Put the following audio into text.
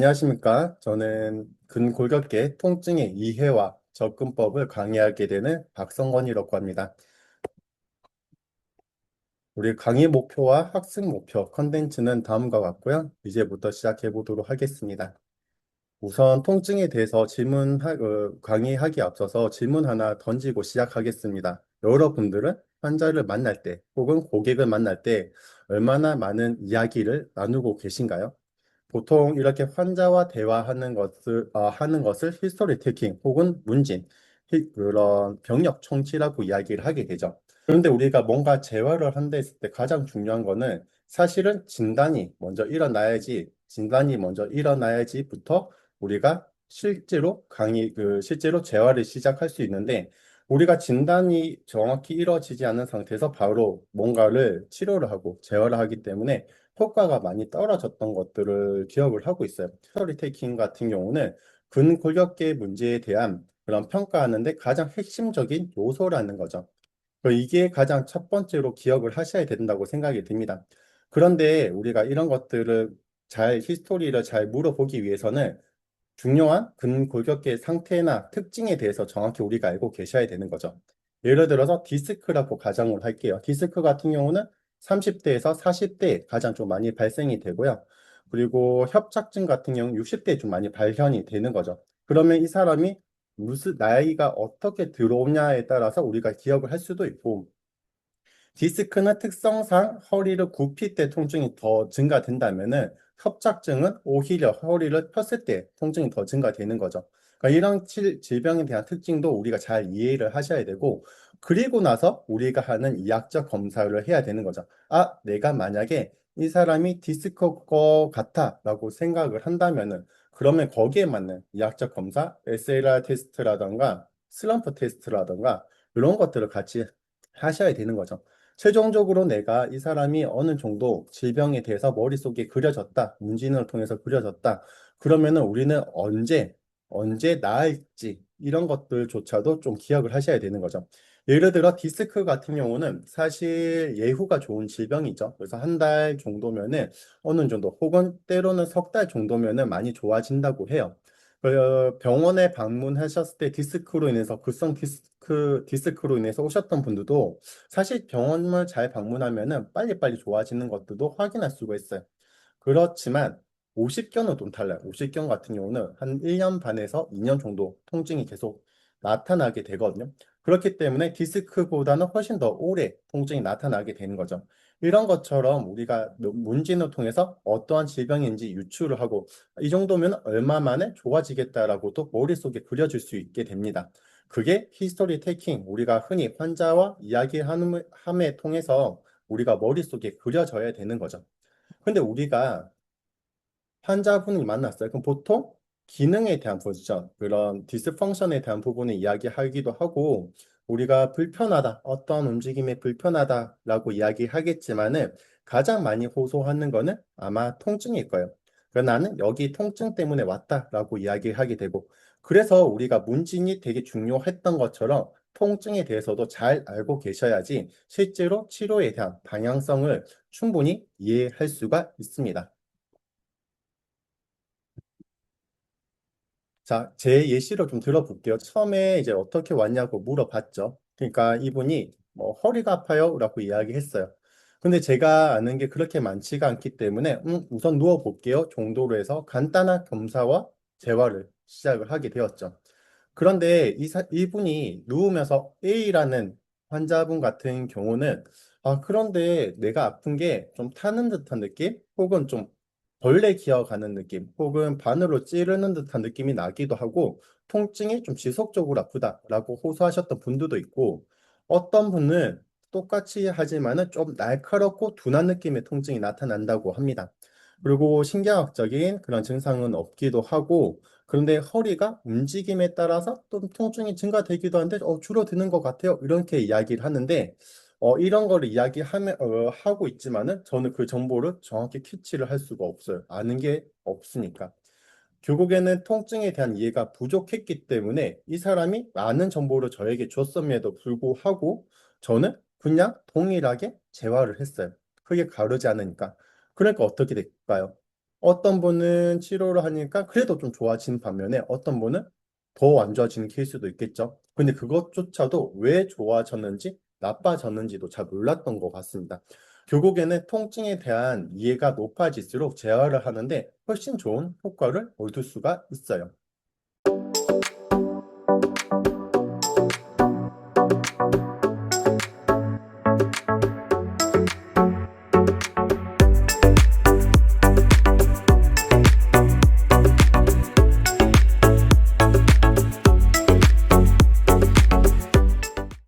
안녕하십니까. 저는 근골격계 통증의 이해와 접근법을 강의하게 되는 박성건이라고 합니다. 우리 강의 목표와 학습 목표 컨텐츠는 다음과 같고요. 이제부터 시작해 보도록 하겠습니다. 우선 통증에 대해서 강의하기 앞서서 질문 하나 던지고 시작하겠습니다. 여러분들은 환자를 만날 때 혹은 고객을 만날 때 얼마나 많은 이야기를 나누고 계신가요? 보통 이렇게 환자와 하는 것을 히스토리 테이킹 혹은 그런 병력 청취라고 이야기를 하게 되죠. 그런데 우리가 뭔가 재활을 한다 했을 때 가장 중요한 거는 사실은 진단이 먼저 일어나야지부터 우리가 실제로 재활을 시작할 수 있는데 우리가 진단이 정확히 이루어지지 않은 상태에서 바로 뭔가를 치료를 하고 재활을 하기 때문에 효과가 많이 떨어졌던 것들을 기억을 하고 있어요. 히스토리 테이킹 같은 경우는 근골격계 문제에 대한 그런 평가하는데 가장 핵심적인 요소라는 거죠. 이게 가장 첫 번째로 기억을 하셔야 된다고 생각이 듭니다. 그런데 우리가 이런 것들을 히스토리를 잘 물어보기 위해서는 중요한 근골격계 상태나 특징에 대해서 정확히 우리가 알고 계셔야 되는 거죠. 예를 들어서 디스크라고 가정을 할게요. 디스크 같은 경우는 30대에서 40대에 가장 좀 많이 발생이 되고요. 그리고 협착증 같은 경우는 60대에 좀 많이 발현이 되는 거죠. 그러면 이 사람이 무슨 나이가 어떻게 들어오냐에 따라서 우리가 기억을 할 수도 있고, 디스크는 특성상 허리를 굽힐 때 통증이 더 증가된다면은 협착증은 오히려 허리를 폈을 때 통증이 더 증가되는 거죠. 그러니까 이런 질병에 대한 특징도 우리가 잘 이해를 하셔야 되고, 그리고 나서 우리가 하는 이학적 검사를 해야 되는 거죠. 아, 내가 만약에 이 사람이 디스크일 것 같아라고 생각을 한다면은 그러면 거기에 맞는 이학적 검사, SLR 테스트라던가 슬럼프 테스트라던가 이런 것들을 같이 하셔야 되는 거죠. 최종적으로 내가 이 사람이 어느 정도 질병에 대해서 머릿속에 그려졌다, 문진을 통해서 그려졌다. 그러면은 우리는 언제 나을지 이런 것들조차도 좀 기억을 하셔야 되는 거죠. 예를 들어 디스크 같은 경우는 사실 예후가 좋은 질병이죠. 그래서 한 달 정도면은 어느 정도 혹은 때로는 석 달 정도면은 많이 좋아진다고 해요. 병원에 방문하셨을 때 디스크로 인해서 오셨던 분들도 사실 병원을 잘 방문하면은 빨리빨리 좋아지는 것들도 확인할 수가 있어요. 그렇지만 50견은 좀 달라요. 50견 같은 경우는 한 1년 반에서 2년 정도 통증이 계속 나타나게 되거든요. 그렇기 때문에 디스크보다는 훨씬 더 오래 통증이 나타나게 되는 거죠. 이런 것처럼 우리가 문진을 통해서 어떠한 질병인지 유추를 하고 이 정도면 얼마 만에 좋아지겠다라고 또 머릿속에 그려질 수 있게 됩니다. 그게 히스토리 테이킹, 우리가 흔히 환자와 함에 통해서 우리가 머릿속에 그려져야 되는 거죠. 근데 우리가 환자분을 만났어요. 그럼 보통 기능에 대한 포지션, 그런 디스펑션에 대한 부분을 이야기하기도 하고, 우리가 불편하다, 어떤 움직임에 불편하다라고 이야기하겠지만은 가장 많이 호소하는 거는 아마 통증일 거예요. 그래서 나는 여기 통증 때문에 왔다라고 이야기하게 되고, 그래서 우리가 문진이 되게 중요했던 것처럼 통증에 대해서도 잘 알고 계셔야지 실제로 치료에 대한 방향성을 충분히 이해할 수가 있습니다. 자, 제 예시를 좀 들어볼게요. 처음에 이제 어떻게 왔냐고 물어봤죠. 그러니까 이분이 뭐 허리가 아파요? 라고 이야기했어요. 근데 제가 아는 게 그렇게 많지가 않기 때문에 우선 누워볼게요 정도로 해서 간단한 검사와 재활을 시작을 하게 되었죠. 그런데 이분이 누우면서 A라는 환자분 같은 경우는 그런데 내가 아픈 게 좀 타는 듯한 느낌? 혹은 좀 벌레 기어가는 느낌? 혹은 바늘로 찌르는 듯한 느낌이 나기도 하고 통증이 좀 지속적으로 아프다라고 호소하셨던 분들도 있고 어떤 분은 똑같이 하지만은 좀 날카롭고 둔한 느낌의 통증이 나타난다고 합니다. 그리고 신경학적인 그런 증상은 없기도 하고 그런데 허리가 움직임에 따라서 또 통증이 증가되기도 하는데 줄어드는 것 같아요. 이렇게 이야기를 하는데 이런 거를 하고 있지만은 저는 그 정보를 정확히 캐치를 할 수가 없어요. 아는 게 없으니까. 결국에는 통증에 대한 이해가 부족했기 때문에 이 사람이 많은 정보를 저에게 줬음에도 불구하고 저는 그냥 동일하게 재활을 했어요. 크게 가르지 않으니까. 그러니까 어떻게 될까요? 어떤 분은 치료를 하니까 그래도 좀 좋아진 반면에 어떤 분은 더 안 좋아지는 케이스도 있겠죠. 근데 그것조차도 왜 좋아졌는지 나빠졌는지도 잘 몰랐던 것 같습니다. 결국에는 통증에 대한 이해가 높아질수록 재활을 하는데 훨씬 좋은 효과를 얻을 수가 있어요.